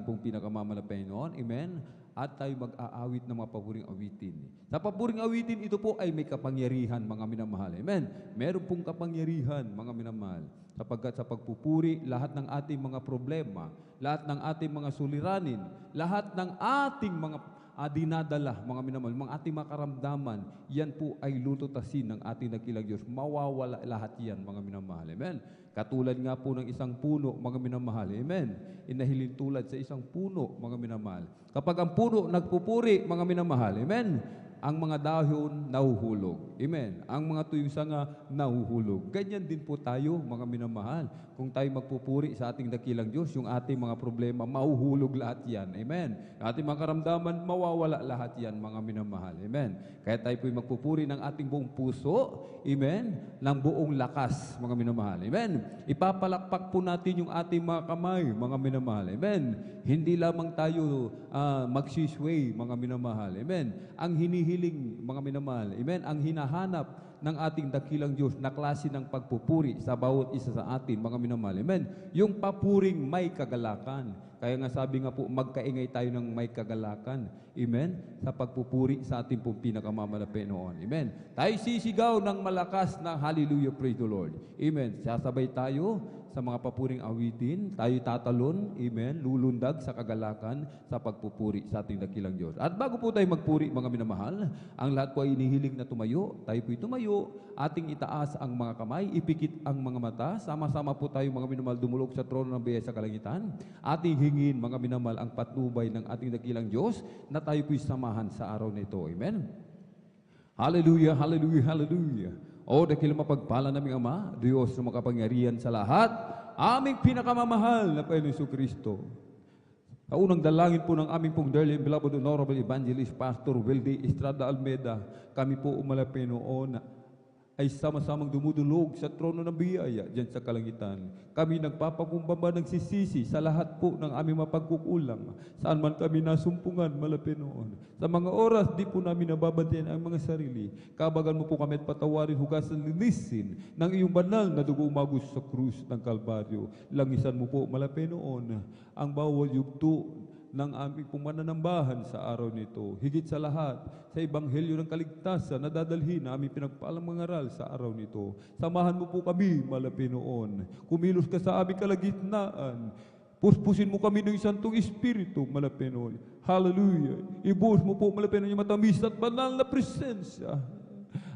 ating pong pinakamamalapain noon. Amen? At tayo mag-aawit ng mga paboring awitin. Sa paboring awitin, ito po ay may kapangyarihan, mga minamahal. Amen? Meron pong kapangyarihan, mga minamahal. Sapagkat sa pagpupuri, lahat ng ating mga problema, lahat ng ating mga suliranin, lahat ng ating mga dinadala, mga minamahal, mga ating mga karamdaman, yan po ay lulutasin ng ating dakilang Diyos. Mawawala lahat yan, mga minamahal. Amen? Katulad nga po ng isang puno, mga minamahal. Amen? Inahilin tulad sa isang puno, mga minamahal. Kapag ang puno nagpupuri, mga minamahal. Amen? Ang mga dahon nahuhulog. Amen? Ang mga tuyong sanga nahuhulog. Ganyan din po tayo, mga minamahal. Kung tayo magpupuri sa ating dakilang Diyos, yung ating mga problema, mahuhulog lahat yan. Amen? Ating mga karamdaman, mawawala lahat yan, mga minamahal. Amen? Kaya tayo po'y magpupuri ng ating buong puso. Amen? Ng buong lakas, mga minamahal. Amen? Ipapalakpak po natin yung ating mga kamay, mga minamahal. Amen? Hindi lamang tayo magsisway, mga minamahal. Amen? Ang hinihiling, mga minamahal. Amen? Ang hinahanap ng ating dakilang Diyos na klase ng pagpupuri sa bawat isa sa atin, mga minamahal. Amen? Yung papuring may kagalakan. Kaya nga sabi nga po, magkaingay tayo ng may kagalakan. Amen? Sa pagpupuri sa ating pong pinakamamalapi noon. Amen? Tayo sisigaw ng malakas na hallelujah, praise the Lord. Amen? Sasabay tayo sa mga papuring awitin, tayo tatalon, amen, lulundag sa kagalakan sa pagpupuri sa ating dakilang Diyos. At bago po tayo magpuri, mga minamahal, ang lahat po ay inihiling na tumayo, tayo po'y tumayo, ating itaas ang mga kamay, ipikit ang mga mata, sama-sama po tayo, mga minamahal, dumulog sa trono ng biyaya sa kalangitan, ating hingin, mga minamahal, ang patnubay ng ating dakilang Diyos, na tayo po'y samahan sa araw na ito. Amen? Hallelujah, hallelujah, hallelujah. O dakilang mapagpala naming Ama, Diyos na makapangyarihan sa lahat, aming pinakamamahal na Panginoon Jesucristo. Sa unang dalangin po ng aming pong dearly and beloved Honorable Evangelist Pastor Wildy Estrada Almeida, kami po umalapin noon ay sama-samang dumudulog sa trono ng biyaya diyan sa kalangitan. Kami nagpapakumbaba nagsisisi sa lahat po ng aming mapagkukulang. Saan man kami nasumpungan, malapit noon. Sa mga oras, di po namin nababantayan ang mga sarili. Kabagan mo po kami at patawarin, hugasan, linisin ng iyong banal na dugo umagos sa krus ng Kalbaryo. Langisan mo po, malapit noon, ang bawal yugto ng aming pumananambahan sa araw nito. Higit sa lahat, sa Ebanghelyo ng Kaligtasan na dadalhin na aming pinagpalang mangaral sa araw nito. Samahan mo po kami, malapit noon. Kumilos ka sa aming kalagitnaan. Puspusin mo kami ng Santong Espiritu, malapit noon. Hallelujah. Ibuhos mo po, malapit noon, yung matamis at banal na presensya.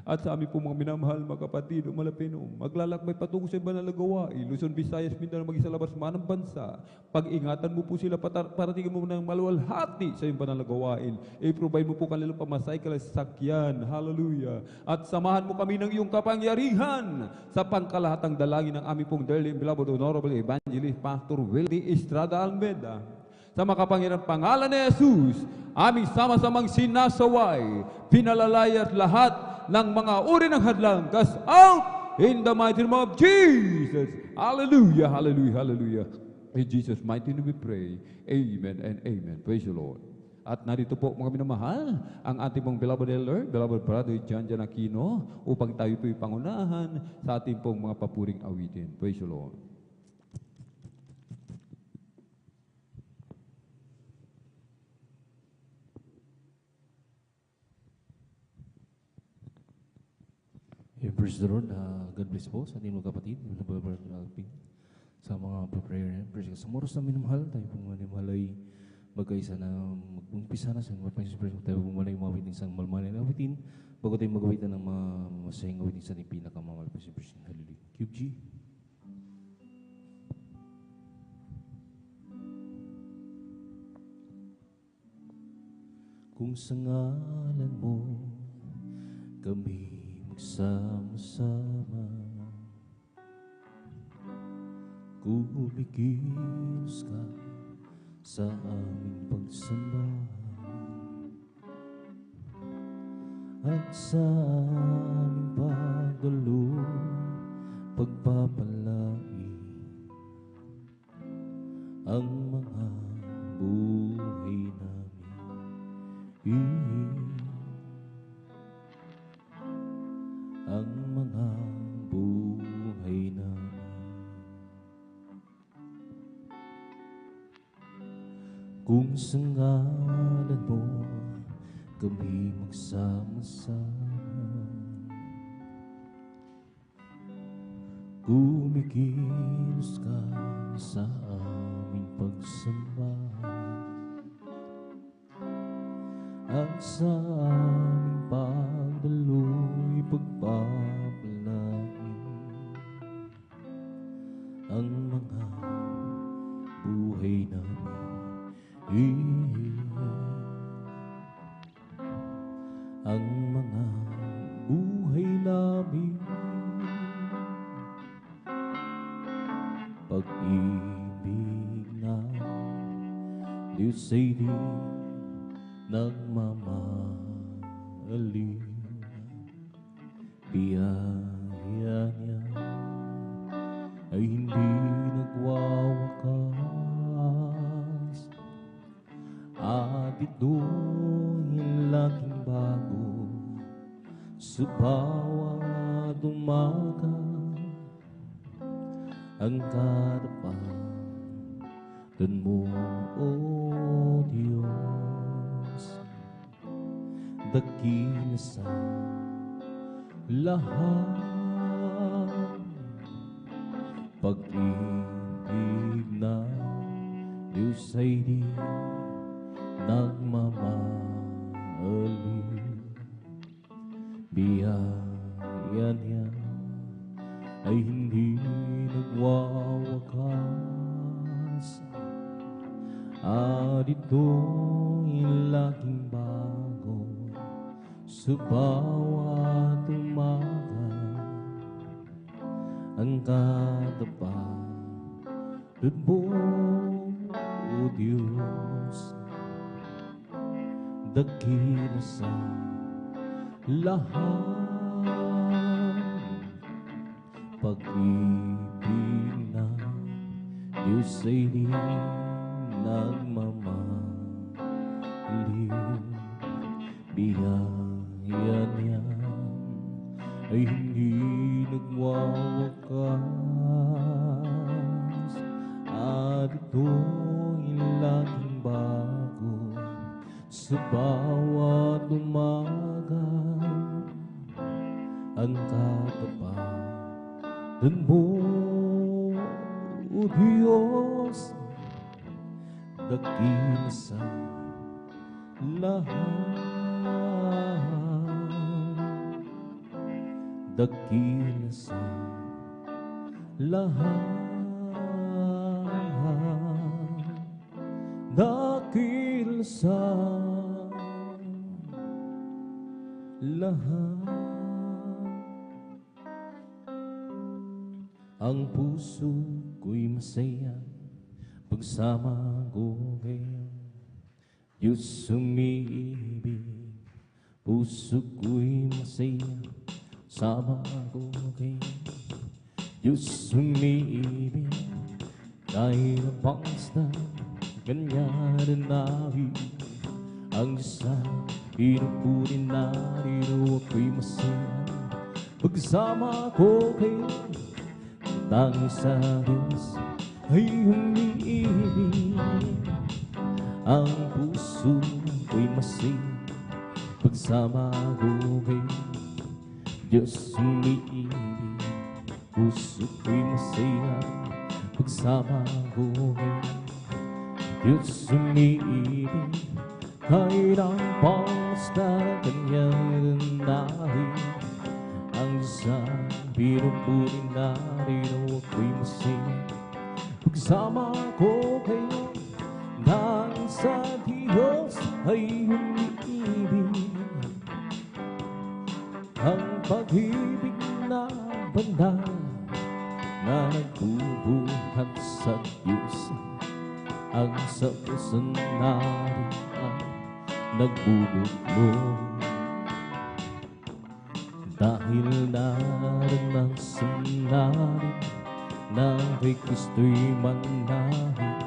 At sa amin po mga minamahal, mga kapatid, malapit noon, maglalakbay patungo sa banal na gawain, Luzon, Visayas, Mindanao, mag-isa labas manang bansa. Pag-ingatan mo po sila, paratingin mo ng maluwalhati sa iyong banal na gawain. I-provide mo po kanilang pamasay, kalasakyan. Hallelujah. At samahan mo kami ng iyong kapangyarihan sa pangkalahatang dalangin ng aming pong dearly and beloved Honorable Evangelist Pastor Wildy Estrada Almeida. Sa makapangyarang pangalan ni Jesus, aming sama-samang sinasaway, pinalalayas lahat ng mga uri ng hadlang. Cast out in the mighty name of Jesus. Hallelujah, hallelujah, hallelujah. In Jesus' mighty name we pray. Amen and amen. Praise the Lord. At narito po mga minamahal, ang ating pong beloved elder, beloved brother John Aquino, upang tayo po'y pangunahan sa ating pong mga papuring awitin. Praise the Lord. Praise the Lord. God bless po sa ating mga kapatid, sa mga prayer. Sa moros na minamahal, tayo pong minamahal ay magkaisa na mag-umpisa na sa mga pang-express. Tayo pong malay umawit ng isang malmalay na awitin bago tayo magawitan ng masayang awitin sa ating pinakamamahal pa si President. Hallelujah. QG. Kung sa ngalan mo kami sama-sama, kumikilos ka sa aming pagsamba at sa aming pagdalo, pagpapalain ang mga buhay namin. Ang mga buhay namin. Kung sa ngalan mo kami magsama-sama, kumikilos ka sa aming pagsamba at sa aming pagdaloy pagpapalain ang mga buhay namin, ang mga buhay namin. Pag-ibig na Diyos ay di nagmamahali, biyaya niya ay hindi nagwawakas, at ito'y laging bago sa bawat umaga. Ang katapatan mo, O Diyos, dakila sa lahat. Pag-ibig na Diyos ay di nagmamahali, biyaya niya ay hindi nagwawakas, at ito'y laging bago sa bawat umaga. Ang katapatan mo, O Diyos, dakila sa lahat. Pag-ibig na Diyos ay di nagmamahali, biyaya niya ay hindi nagwawakas, at ito'y laging bago sa bawat umaga. Ang katapatan mo, O Diyos, dakila sa lahat, dakila sa lahat, dakila sa lahat. Ang puso ko'y masaya pagsama ko ngayon, Diyos umiibig. Puso ko'y masaya sama ko ngayon, Diyos umiibig. Dahil ang pangsta Kanya rinari ang isa, pinupunin na rito ako'y masaya pagsama ko kayo. Tanging sa Diyos ay umiibig, ang puso ko'y masaya pagsama ko kayo. Diyos umiibig, puso ko'y masaya pagsama ko kayo. Diyos umiibig, kahit ang pangsta Kanyang rinari ang isa, pinupunin na rito ako'y masaya pagsama ko kayo. Dahil sa Diyos ay umiibig, ang pag-ibig na banal na nagbubuhat sa Diyos, ang sa puson nariyan nagbubuklod. Dahil naroon ang sinarin na kay Kristo'y manahid,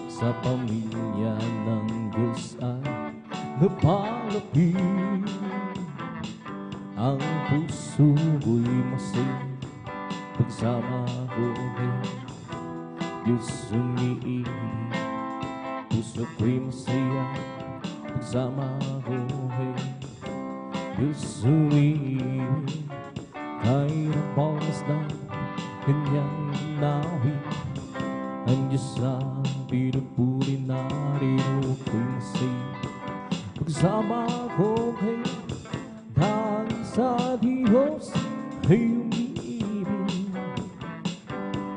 sa pamilya ng Diyos ay napalapit. Ang puso ko'y masaya pagsama ko kayo. Diyos umiibig, puso ko'y masaya pagsama ko kay Diyos umibig. Kahit ang pagmasdan kanyang nawin, ang Diyos sa pinupuri narito ako'y masaya pagsama ko kay dahil sa Diyos ay umiibig.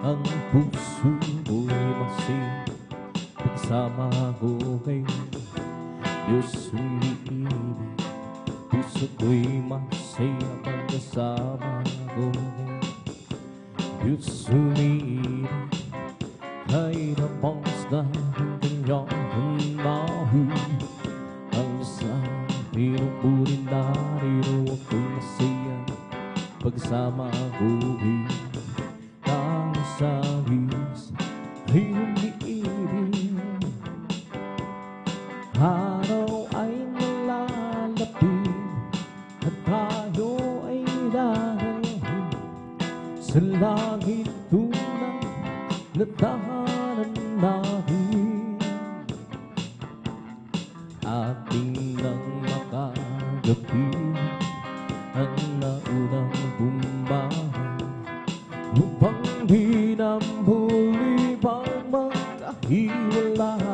Ang puso ko'y masaya pagsama ko kay Diyos umiibig. Puso ko'y masaya pagkasama ko kay Diyos umiibig. Kahit ang pagmasdan ng kanyang panahon, ang sa pinupuri narito ako'y masaya pagsama ko kay dahil sa Diyos ay umiibig. Araw ay nalalapit at tayo ay darating sa langit tunang natahanan natin. Ating nang makagabi ang naunang bumbahay upang di na muli pang magkahiwalay.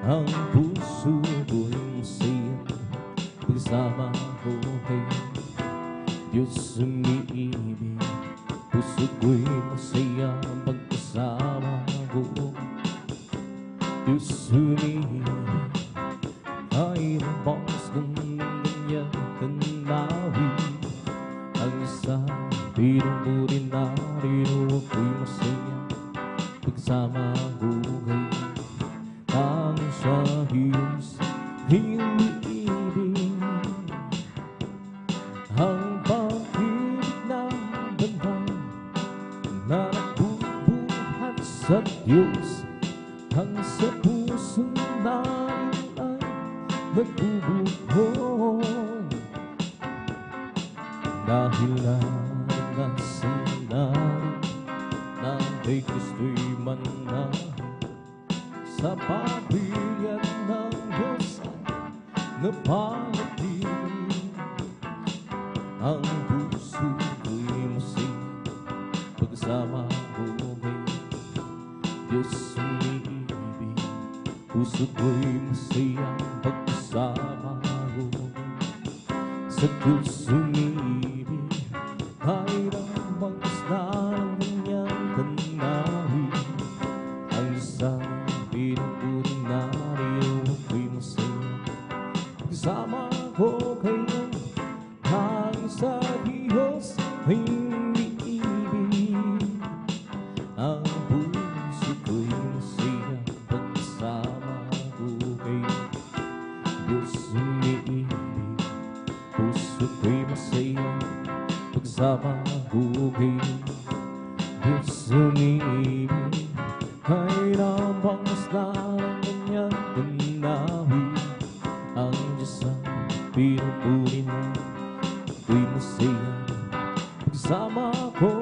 Ang puso ko'y masaya pagsama ko kay Diyos umiibig. Puso ko'y masaya pagkasama ko Diyos umiibig. Kahit ang pagmasdan ng kanyang tanawin, ang isang pinupuri narito ako'y masaya pagsama ko kay ang sa Diyos ay umiibig. Ang pag-ibig ng banal na nagbubuhat sa Diyos, ang sa pusong namin ay nagbubuhon. Dahil ang sandali na kay Kristo'y manahin, sa pagbilyan ng Diyos ay napangatinig. Ang puso ko'y masaya pagsama ko kay Diyos umiibig. Puso ko'y masaya pagsama ko sa Diyos umiibig. Kahit ang pagmasdan ng kanyang tanawin, ang isang pinupuri narito ako'y masaya pagsama ko kayo. Hangin sa Diyos ay umiibig. Ang puso ko'y masaya pagsama ko kayo. Diyos umiibig. Puso ko'y masaya pagsama ko kayo. Diyos umiibig. Kahit ang pagmasdan ng kanyang tanawin, ang Diyos ang pinupuri na ako'y masaya pagsama ko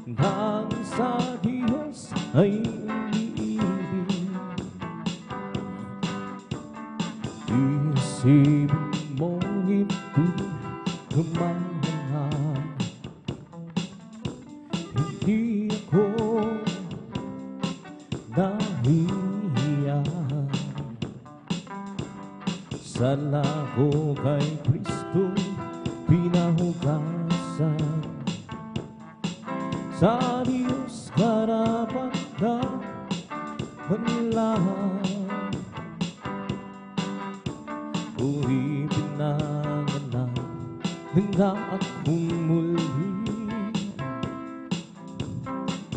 hanggang sa Diyos ay umiibig. Isipin mong ito'y gumaganap, hindi ako nahihiya. Sala ko kay Kristo pinahugasan, sa Diyos karapat na manlahan. Ko'y pinanganak, handa akong muli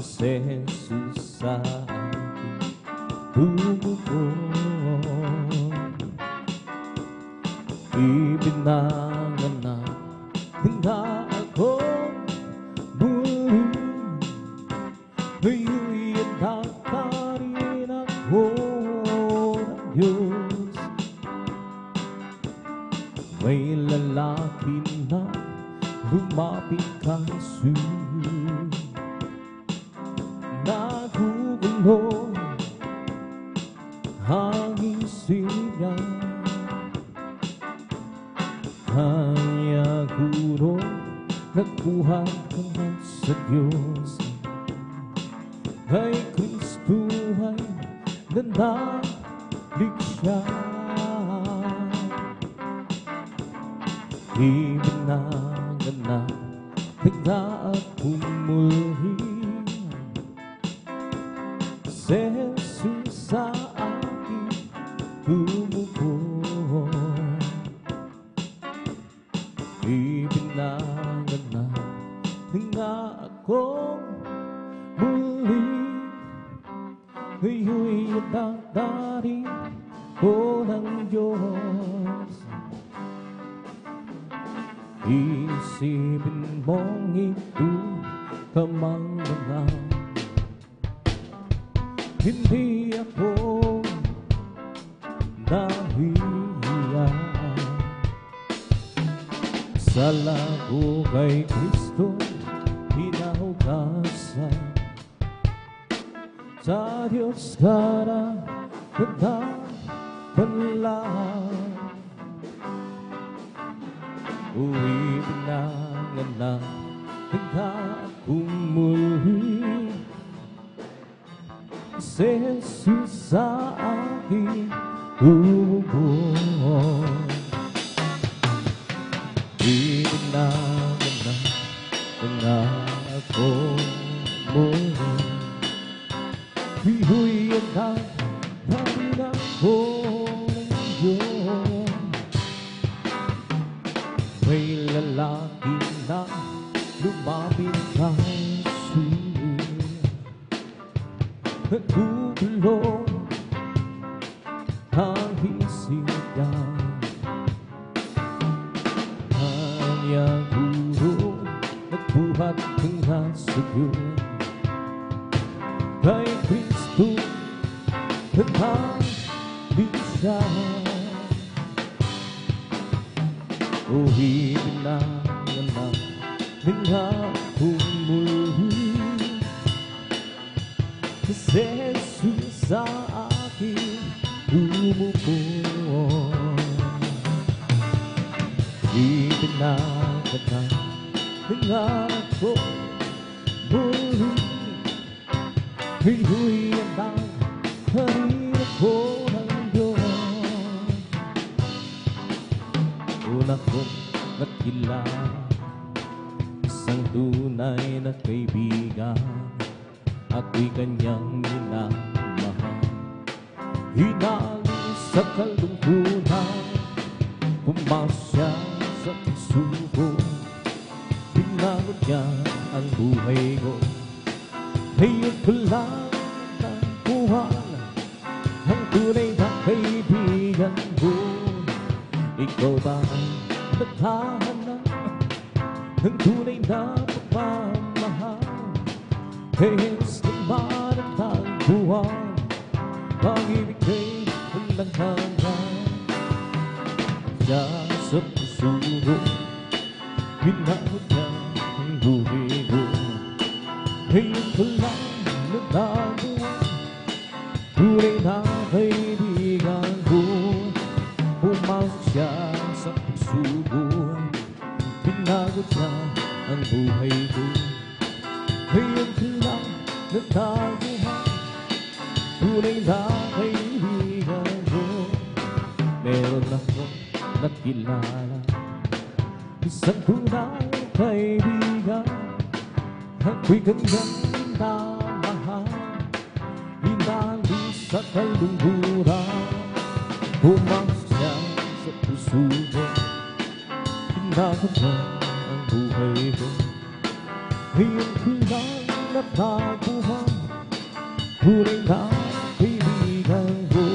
si Jesus sa aking tumugon. Ipinanganak, handa akong muli, ngayon'y tatarin ako ng Diyos. May lalaki na lumapit kay Jesus, nagugulo Kanya guro, nagbuhat ka na sa Diyos. Kay Kristo ay nanalik siya. Ibinagan na tigna at pumuli. Si Jesus sa akin tumubo. Ibinagan na tigna akong muli. Kayo'y itatarin ko ng Diyos. Isipin mong ito kamangmangang. Hindi ako nahiya. Sa lago kay Kristo hinahugasan. Sa Diyos karapat-dapat. Ibinagan na nagkakumuli. Si Jesus sa aking tumubo. Ibinagan na ako muli. Iyo'y ang nagdarin ako ng Diyos. May lalaki na lumapit kay Jesus. Nagugulong ang isip niya. Kanyang guro, nagbuhat ng nasa Diyos. Kay Kristo, naghalig siya. O ibinagan na nga kumuli. Si Jesus sa akin tumubo. Ibinagan na nga ako muli. Iyo'y ang nagdarin ako ng Diyos. Una kong nakilala isang tunay na kaibigan. Ako'y kanyang minamahal. Hinaling sa kalungkutan, pumasya sa pagsubok. Pinagod niya ang buhay ko. Ngayon ko lang nakuhan ang tunay na kaibigan ko. Ikaw ba ang naghahanap ng tunay na pagmamahal? Kayas naman ang tagpuan, pag-ibig kay walang hanggan. Siya sa puso ko, pinagod niya ang buhay ko. Ngayon ko lang nataguan, tunay na kaibigan ko. Pumasok siya sa puso ko, pinagod niya ang buhay ko. Ngayon ko lang nataguan, tunay na kaibigan ko. Meron akong nakilala, isang tunay na kaibigan. Ako'y kanyang minamahal. Inalis sa kalungkutan, pumasok siya sa puso ko. Pinagod niya ang buhay ko. Ngayon ko lang nataguan, tunay na kaibigan ko.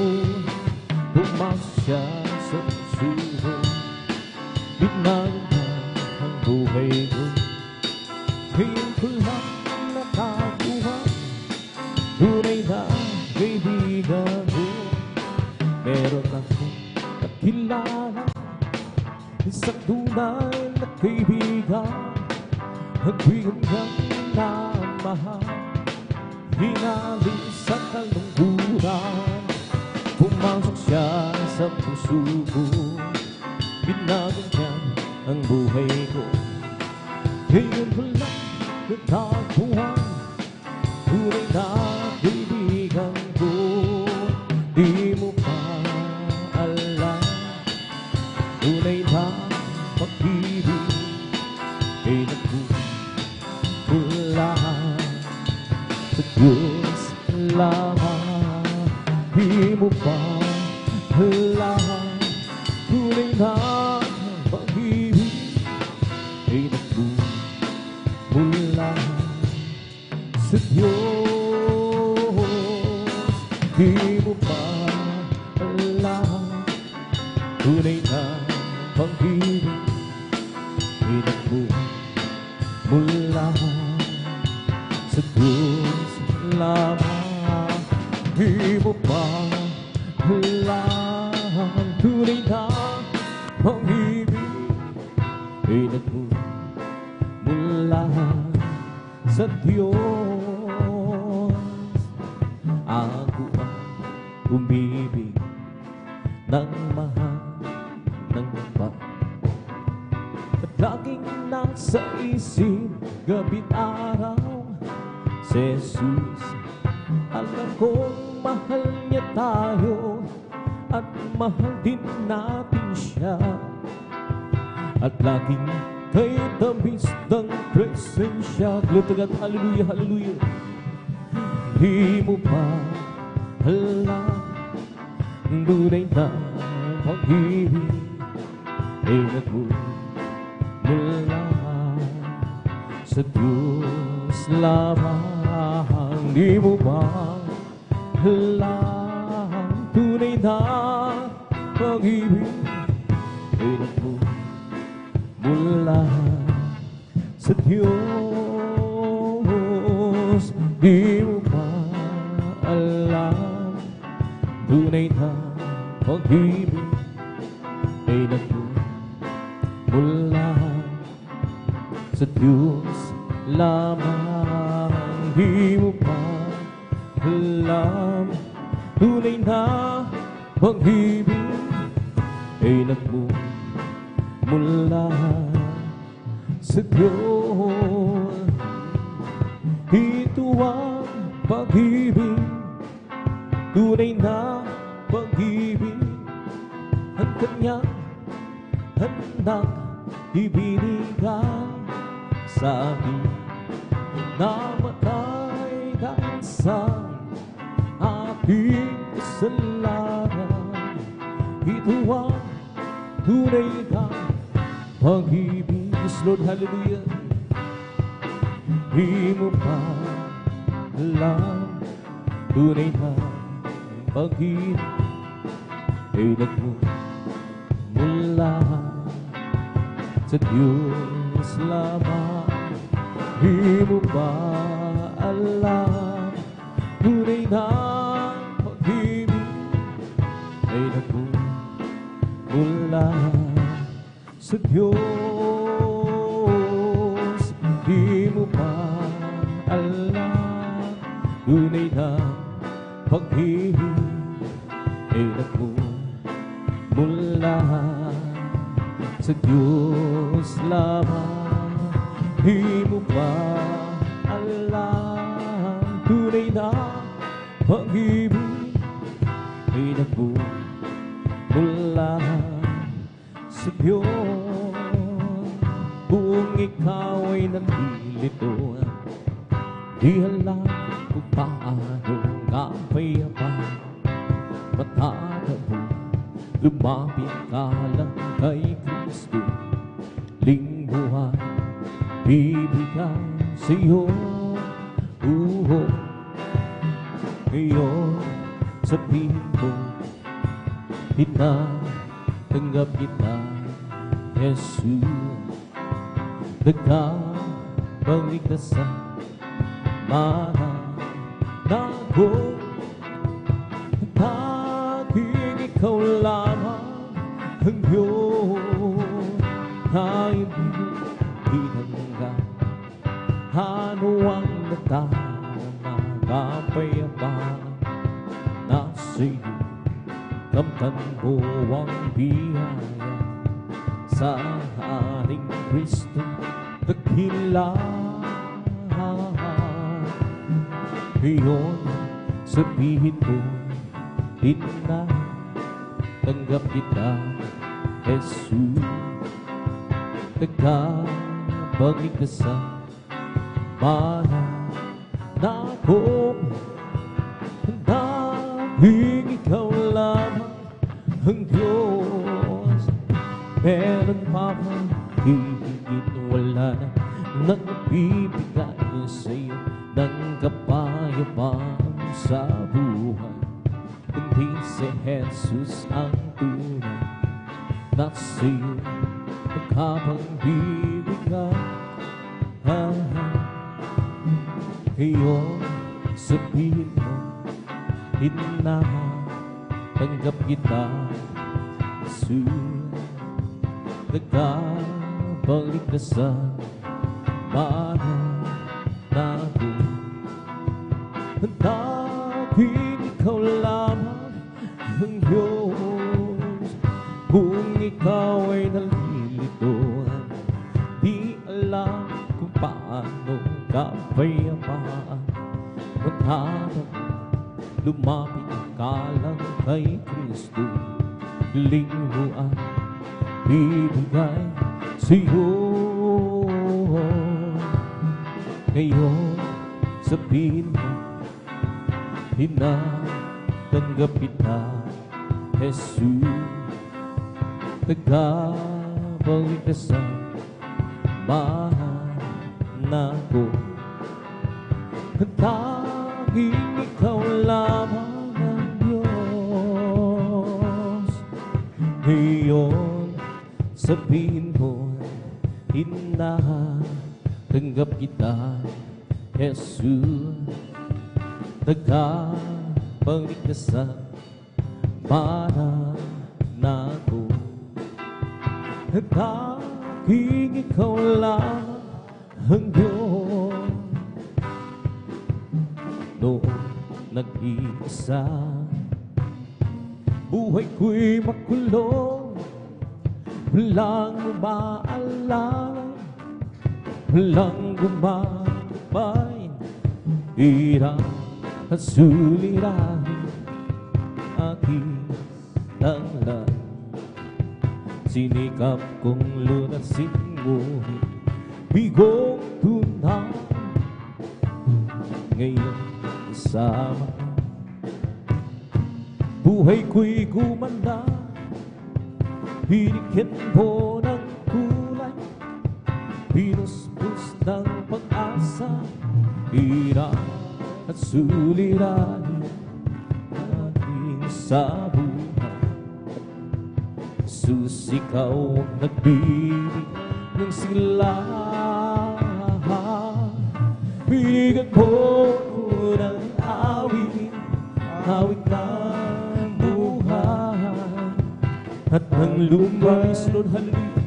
Pumasok siya sa puso ko. Pinagod niya ang buhay ko. Ngayon ko lang nataguan, tunay na kaibigan ko. Meron akong nakilala, isang tunay na kaibigan. Ako'y kanyang minamahal. Hinalis sa kalungkutan, pumasok siya sa puso ko. Pinagod niya ang buhay ko. Ngayon ko lang natagpuan, tunay na kaibigan ko. Di mo pa alam, tunay na pag-ibig ay nagmumula sa Diyos lamang. Di mo pa alam, tunay na pag-ibig ay nagmumula sa Diyos. Di mo pa alam, tunay na pag-ibig ay nagmumula sa Diyos lamang. Di mo pa alam, tunay na pag-ibig ay nagmumula sa Diyos. Ako ang umibig ng mahal ng Ama, at laging nasa isip gabi't araw si Jesus. Alam kong mahal niya tayo at mahal din natin siya, at laging kay tamis ng presensya. Glory to God, hallelujah, hallelujah. Di mo pa alam, tunay na pag-ibig ay nagmumula sa Diyos lamang. Di mo ba alam, tunay na pag-ibig ay nagmumula sa Diyos. Di mo ba alam, tunay na pag-ibig ay nagmumula sa Diyos lamang. Di mo pa alam, tunay na pag-ibig ay nagmumula sa Diyos. Ito ang pag-ibig, tunay na pag-ibig, ang kanyang anak ibinigay sa akin, namatay dahil sa ating kasalanan. Ito ang tunay na pag-ibig. Yes, Lord, hallelujah. Di mo pa alam, tunay na pag-ibig ay nagmumula sa Diyos lamang. Di mo pa alam, tunay na pag-ibig ay nagmumula sa Diyos. Di mo pa alam, tunay na pag-ibig ay nagmumula sa Diyos lamang. Di mo pa alam, tunay na pag-ibig ay nagmumula sa Diyos. Kung ikaw ay nalilito, di alam kung paano nga payapa matatabo, lumapit ka lang kay Kristo. Lingguhan, bibigay sa'yo buhok. Ngayon, sabihin mo, tinatanggap kita, Jesus. Nagkabalik sa mahal na ko, tanging ikaw lamang ang Diyos na hindi tinanggap. Ano ang nadarama, kapayapaan na sa'yo, kamtan mo ang biyaya sa akin. lahat. Ngayon, sabihin mo, di na tanggap kita, Jesus. Nagkabalik ka sa mana na akong dahil ikaw lamang ang Diyos. Meron pa bang hihigit, wala na nang mabibigay sa'yo ng kapayapaan sa buhay, kundi si Jesus ang tunay na sa'yo magkapangbibigay. Ngayon sabihin mo, tanggap kita, Jesus. Nagkabalik ka sa mana na ako. Dahil ikaw lamang ang Diyos. Kung ikaw ay nalilito, di alam kung paano kapayapaan maghanap. Lumapit ka lang kay Kristo, hiling mo ang bibigay sa'yo. Ngayon sabihin mo, tinatanggap kita, Jesus. Nagkabalik ka sa mahal na ko. Tanging ikaw lamang ang Diyos. Ngayon sabihin mo, tinatanggap kita, Jesus. Nagkabalik ka sa mana na ko. Tanging ikaw lamang ang Diyos. Noong nag-iisa, buhay ko'y makulong, walang umaalala, walang gumagabay, hirap at suliranin aking tanglan. Sinikap kong lunasin mo, bigong tunay, ngayon kasama. Buhay ko'y gumanda, binigyan mo ng kulay, pinuspos ng pag-asa, hirap at suliranin ating sa buhay. Jesus, ikaw ang nagbibig ng sigla. Binigyan mo ng awit, awit ng buhay, at ang lumay sunod halili,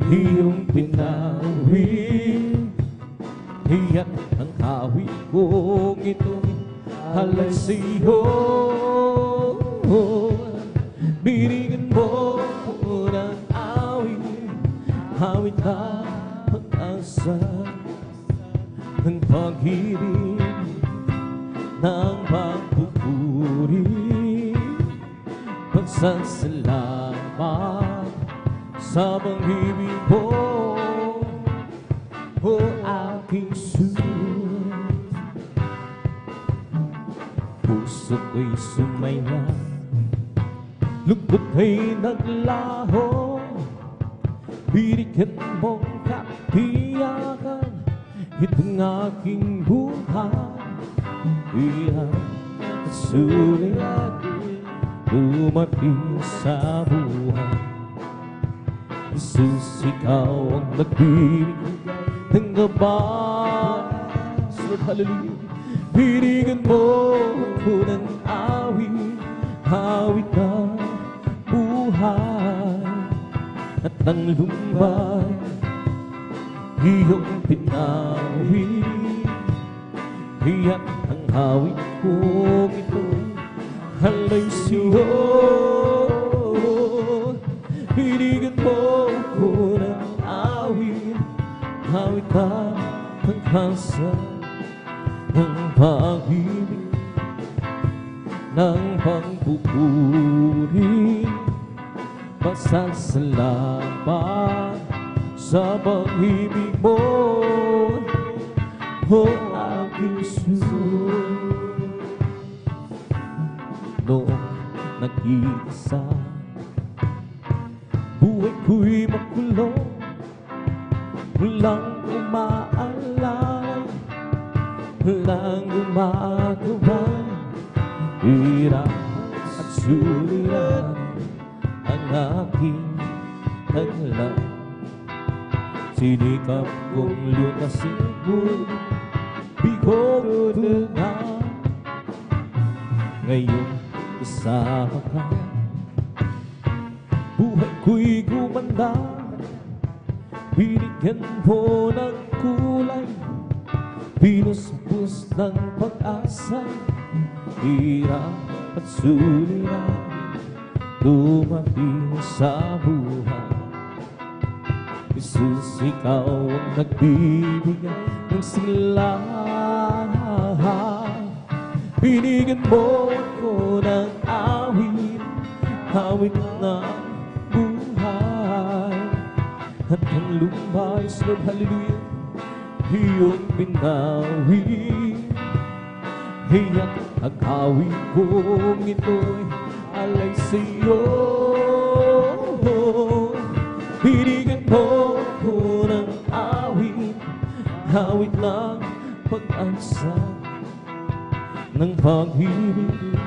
iyong pinawin. Iyan ang awit kong itong halay sa'yo. Binigyan mo ng awit, awit na pag-asa, ng pag-ibig, ng pagpupuri, pagsasalamat sa pag-ibig mo, o aking sus. Puso ko'y sumaya, lugod ay naglaho, binigyan mong katiyakan itong aking buhay. Iyan at suliranin dumating sa buhay. Jesus, ikaw ang nagbibigay ng gabay. Sunod hallelujah. Binigyan mo ko ng awit, awit na buhay, at ang lumbay iyong pinawin. Iyan ang awit kong ito, halay sa'yo. Binigyan mo ko ng awit, awit na hasa ng pag-ibig, ng pagpupuri, pasasalamat sa pag-ibig mo, o aking Diyos. Noong nag-iisa, buhay ko'y makulong, walang umaalala, walang gumagawa, hirap at suliranin ang aking taglan. Sinikap kong lutasin ko'y bigong na. Ngayon kasama ka, buhay ko'y gumanda, binigyan mo ng kulay, pinuspos ng pag-asa, hirap at suliranin dumating sa buhay. Jesus, ikaw ang nagbibigay ng sigla. Binigyan mo ako ng awit, awit ng buhay. At ang lumbay, sunod hallelujah, iyong binawi. Hiya't ang awit kong ito'y alay sa'yo. Binigyan mo ako ng awit, awit ng pag-asa, ng pag-ibig,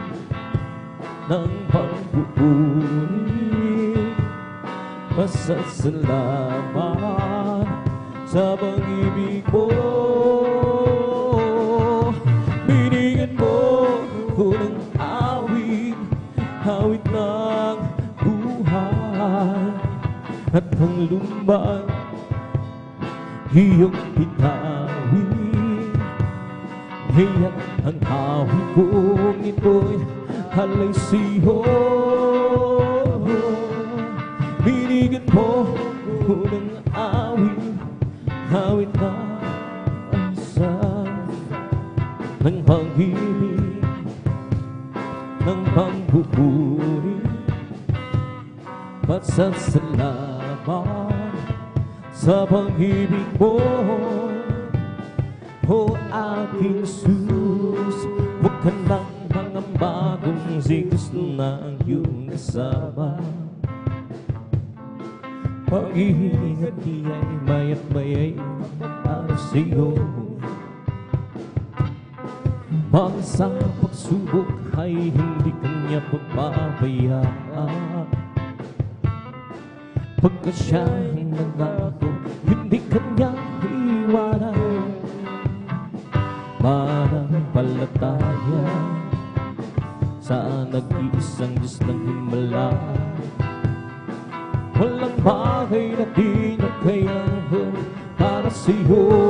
ng pagpupuri, pasasalamat sa pag-ibig mo. Binigyan mo ko ng awit, awit ng buhay. At ang lumbay, iyong binawi. Hiya't ang awit kong ito'y alay sa'yo. Binigyan mo ko ng awit, awit na asa, ng pag-ibig, ng pagpupuri, pasasalamat sa pag-ibig mo. O aking Jesus, huwag ka nang mangamba kung si Kristo na ang iyong kasama. Pag-iingat niya'y maya't maya'y para sa'yo. Bangsa pagsubok ay hindi kanya pagpabayaan. Pagkat siya ang nangako, hindi kanya iwanan. Manampalataya sa nag-iisang Diyos ng himala, walang bagay na di niya kayang para sa'yo.